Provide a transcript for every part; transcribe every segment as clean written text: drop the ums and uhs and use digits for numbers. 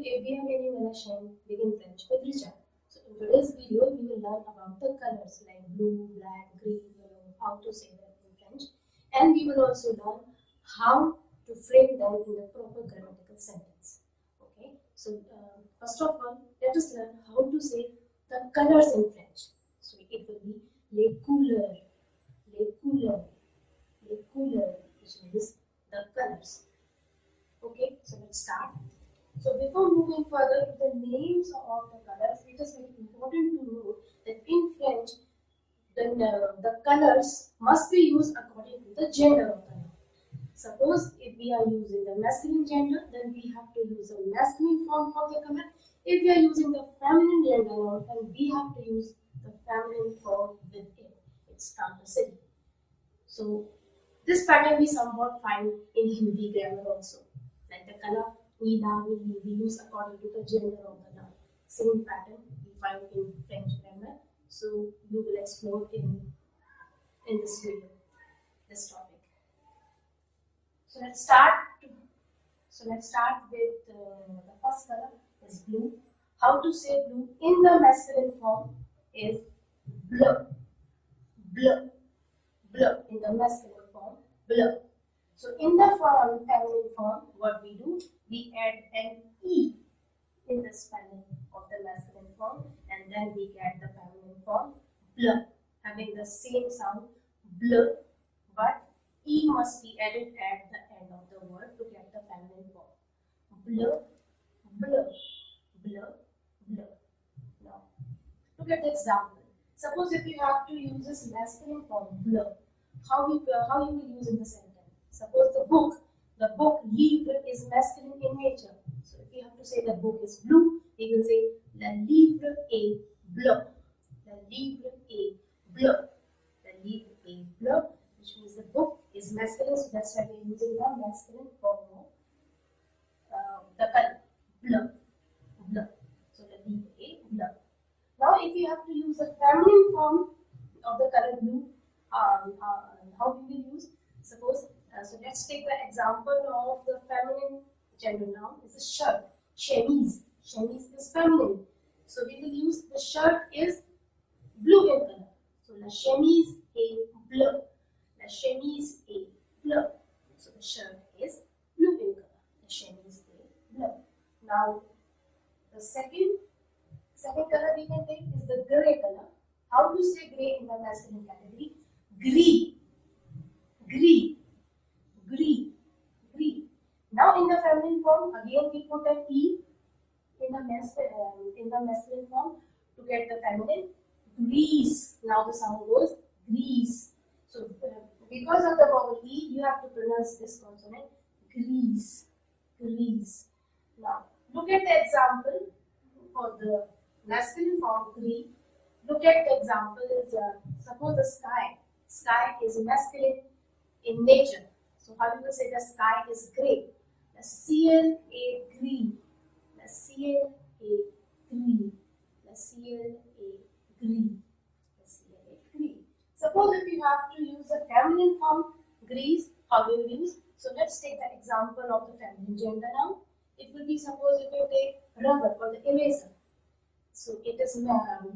if we have any relation within French with Richard. So in today's video, we will learn about the colors like blue, black, green, yellow, how to say them in French, and we will also learn how to frame them in the proper grammatical sentence. Okay. So first of all, let us learn how to say the colors in French. So it will be les couleurs, les couleurs, les couleurs, which means the colors. Okay, so let's start. So before moving further to the names of the colors, it is very important to know that in French, the colors must be used according to the gender of the noun. Suppose if we are using the masculine gender, then we have to use the masculine form of the color. If we are using the feminine gender noun, then we have to use the feminine form with it. It's compulsory. So this pattern we somewhat find in Hindi grammar also. Like the color Nida, we use according to the gender of the noun. Same pattern we find in French grammar. So you will explore in this video, this topic. So let's start. With the first color is blue. How to say blue in the masculine form is bleu, bleu, bleu. In the masculine form, bleu. So in the feminine form, what we do, we add an e in the spelling of the masculine form, and then we get the feminine form, bleu, having the same sound, bleu, but e must be added at the end of the word to get the feminine form. Bleu, bleu, bleu, bleu. Now, look at the example. Suppose if you have to use this masculine form, bleu, how you will use in the sentence? Suppose the book livre is masculine in nature. So if you have to say the book is blue, you will say le livre est bleu. Le livre est bleu. Le livre est bleu, which means the book is masculine, so that's why we are using the masculine form of the color bleu. Bleu. So le livre est bleu. Now if you have to use the feminine form of the color blue, how do we use? Suppose, so let's take the example of the feminine gender noun. It's a shirt, chemise. Chemise is feminine. So we will use the shirt is blue in color. So la chemise est bleue. La chemise est bleue. So the shirt is blue in color. La chemise est bleue. Now the second color we can take is the grey color. How to say grey in the masculine category? Gris. Gris, gris, gris. Now in the feminine form, again we put an e in the masculine form to get the feminine. Gris. Now the sound goes gris. So because of the vowel e, you have to pronounce this consonant gris, gris. Now look at the example for the masculine form gris. Look at the example is suppose the sky. Sky is masculine in nature. So how you will say the sky is grey? Le ciel est gris. Le ciel est gris. Le ciel est gris. Le ciel est gris. Suppose if you have to use the feminine form gris, how will you use? So let's take the example of the feminine gender now. It will be suppose if you take rubber or the eraser. So it is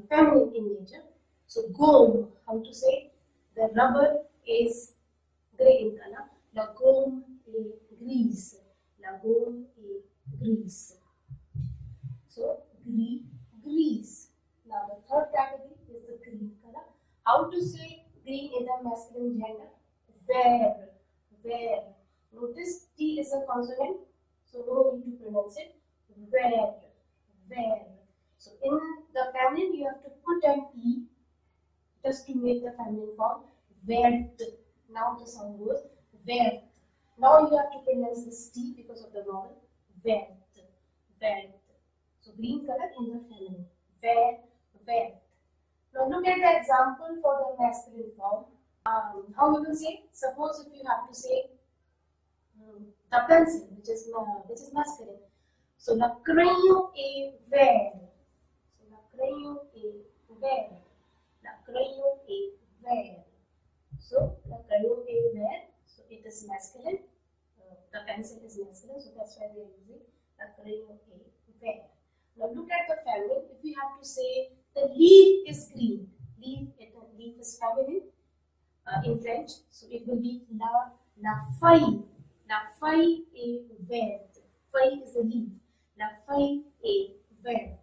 feminine in nature. So gomme, how to say? The rubber is grey in color. La gomme est grise. La gomme est grise. So gris, grise. Now the third category is the green color. How to say green in the masculine gender? Vert, vert. Notice T is a consonant, so no need to pronounce it. Vert, vert. So in the feminine you have to put an E just to make the feminine form. Vert. Now the sound goes vert. Now you have to pronounce this T because of the vowel. Vert, vert. So green color in the feminine. Vert, vert. Now look at the example for the masculine form. How you will say? Suppose if you have to say the pencil, which is masculine. So le crayon est vert. So le crayon est vert. Le crayon est vert. So the crayon est vert. So it is masculine. The pencil is masculine. So that's why we are using the crayon est vert. Now look at the feminine. If we have to say the leaf is green, leaf is feminine in French, so it will be la feuille. La feuille est verte. Feuille is a leaf. La feuille est verte.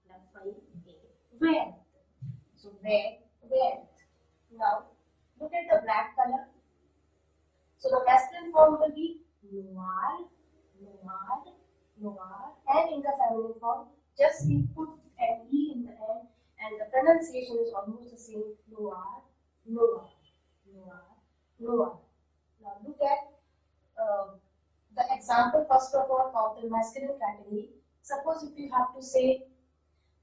La feuille est verte. So vert, vert. Now look at the black color. So the masculine form will be noir, noir, noir, and in the feminine form, just we put an E in the end, and the pronunciation is almost the same, noir, noir, noir, noir. Now look at the example first of all of the masculine category. Suppose if you have to say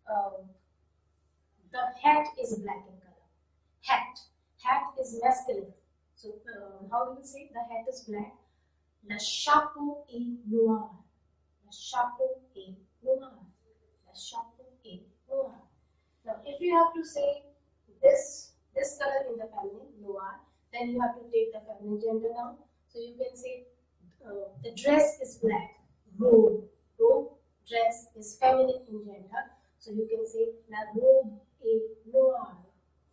the hat is black in color. Hat is masculine. So how do we say the hat is black? Le chapeau est noir. Le chapeau est noir. Le chapeau est noir. Now, if you have to say this color in the feminine, noir, then you have to take the feminine gender now. So you can say the dress is black. Robe. Dress is feminine in gender. So you can say la robe est noire.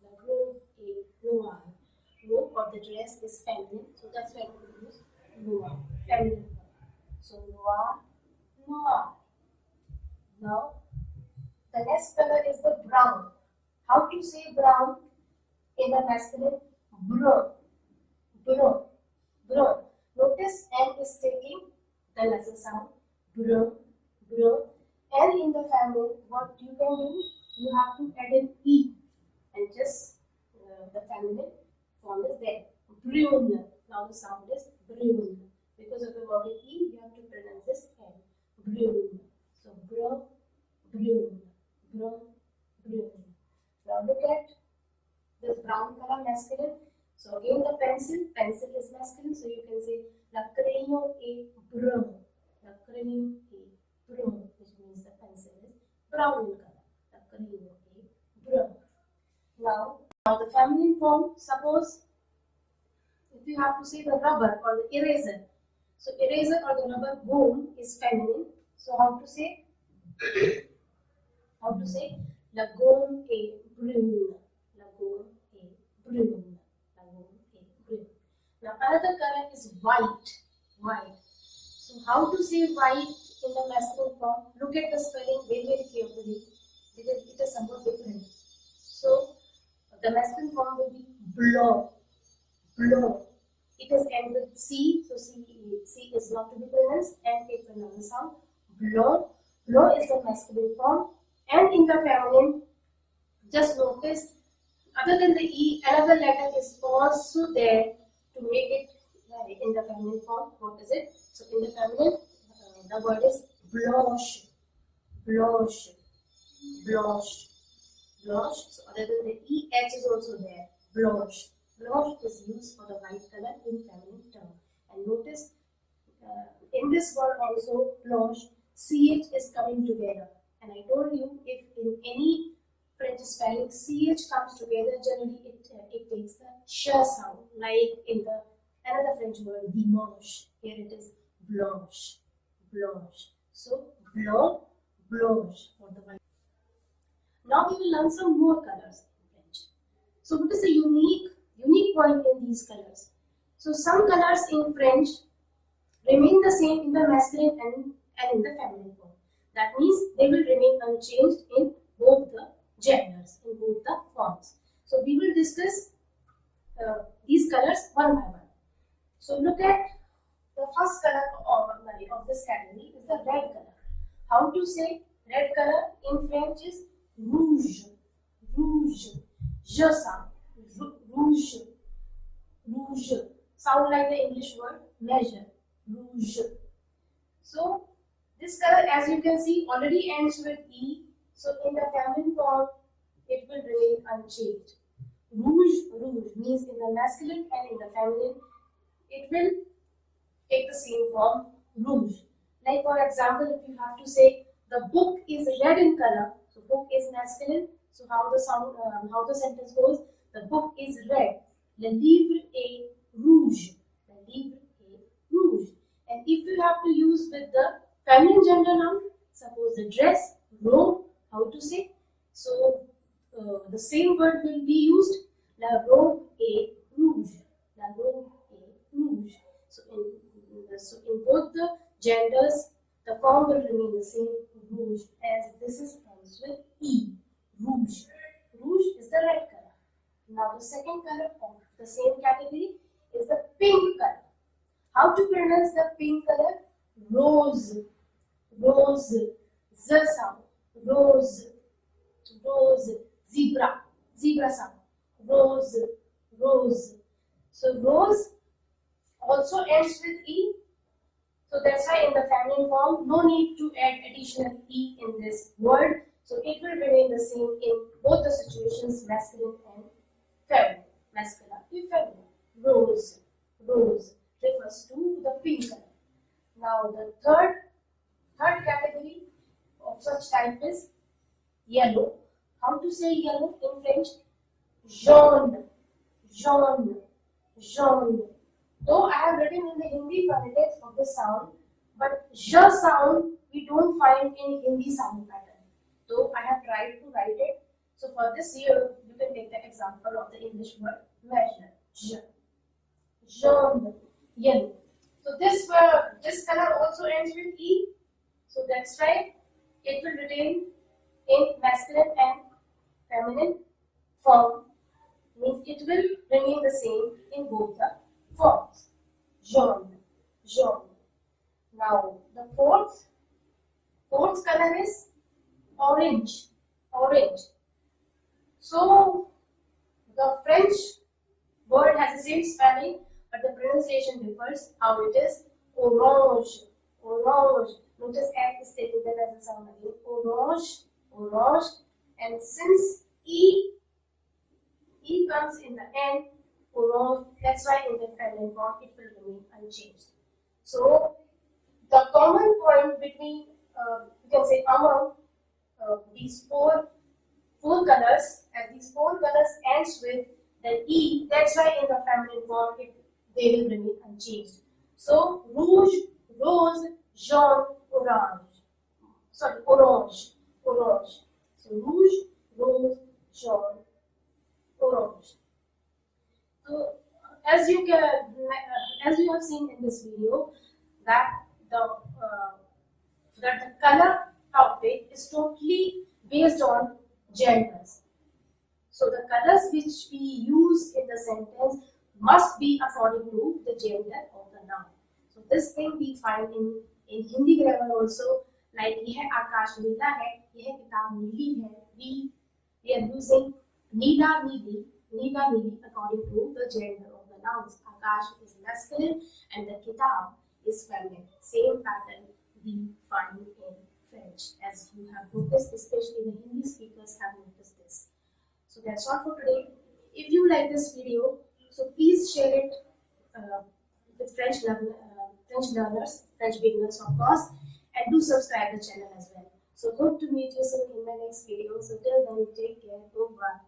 La robe est noire. Robe or the dress is feminine. So that's why we use noir. Feminine. So noir, noir. Now the next color is the brown. How to say brown in the masculine? Brun. Brun. Brun. Notice N is taking the nasal sound. Brun. Brun. And in the feminine, what you can do? You have to add an E. And just the feminine form is there. Brun. Now the sound is brun. Because of the vowel E, you have to pronounce this N. Brun. So brun, brun, brun, brun. Now look at this brown color masculine. So again the pencil is masculine. So you can say la crayon est brun. La crayon est brun, which means the pencil is brown in color. La crayon est brun. Now the feminine form, suppose if you have to say the rubber or the eraser. So eraser or the rubber gold is feminine. So how to say? How to say? La gomme est brune. La gomme est brune. La gomme est brune. Now another color is white. White. So how to say white in the masculine form? Look at the spelling very carefully because it is somewhat different. So the masculine form will be blanc. Blanc. It is end with C, so C is not to be pronounced, and it's another sound. Blanc. Blanc is the masculine form, and in the feminine, just notice, other than the E, another letter is also there to make it in the feminine form. What is it? So in the feminine, the word is blanche. Blanche. Blanche. Blanche. So other than the E, H is also there. Blanche. Blanche is used for the white color in feminine term. And notice in this word also blanche, CH is coming together. And I told you if in any French spelling CH comes together, generally it takes the sh sound, like in the another French word dimanche. Here it is blanche. Blanche. So blanc, blanche for the white. Now we will learn some more colors in French. So what is the unique point in these colors? So some colors in French remain the same in the masculine and in the feminine form. That means they will remain unchanged in both the genders, in both the forms. So we will discuss these colors one by one. So look at the first color of this category is the red color. How to say red color in French is rouge. Rouge. Je sound. Rouge. Rouge. Sound like the English word measure. Rouge. So this color, as you can see, already ends with E. So in the feminine form, it will remain unchanged. Rouge, rouge means in the masculine and in the feminine, it will take the same form, rouge. Like for example, if you have to say the book is red in color, so book is masculine. So how the sentence goes? The book is red. Le livre est rouge. Le livre est rouge. And if you have to use with the Feminine gender noun, suppose the dress, robe, how to say? So the same word will be used, la robe est rouge, la robe est rouge. So in both the genders, the form will remain the same, rouge, as this is ends with E, rouge. Rouge is the red color. Now the second color of the same category is the pink color. How to pronounce the pink color? Rose, rose, z sound, rose, rose, zebra, zebra sound, rose, rose. So rose also ends with E. So that's why in the feminine form, no need to add additional E in this word. So it will remain the same in both the situations, masculine and feminine. Masculine and feminine. Rose, rose refers to the pink color. Now the third category of such type is yellow. How to say yellow in French? Jaune, jaune, jaune. Though I have written in the Hindi phonetics of the sound, but j sound we don't find in Hindi sound pattern. Though I have tried to write it. So for this year, you can take the example of the English word measure. J. Jaune, yellow. So this color also ends with E. So that's why it will retain in masculine and feminine form. Means it will remain the same in both the forms. Jaune, jaune. Now the fourth color is orange, orange. So the French word has the same spelling, but the pronunciation differs. How it is? Orange, orange. Notice F is taken that as a sound again. Orange, orange. And since E comes in the end, orange, that's why in the feminine form it will remain unchanged. So the common point between, you can say among these four colors, as these four colors ends with the E, that's why in the feminine form they will remain unchanged. So rouge, rose, jaune, orange. Sorry, orange, orange. So rouge, rose, jaune, orange. So as you have seen in this video, that the color topic is totally based on genders. So the colors which we use in the sentence must be according to the gender of the noun. So this thing we find in Hindi grammar also, like यह आकाश नीला है, यह किताब नीली है. We are using नीला नीली according to the gender of the nouns. Akash is masculine and the kitab is feminine. Same pattern we find in French, as you have noticed, especially the Hindi speakers have noticed this. So that's all for today. If you like this video, so please share it with French learners, French beginners of course, and do subscribe the channel as well. So hope to meet you soon in my next video. So till then, take care. Bye.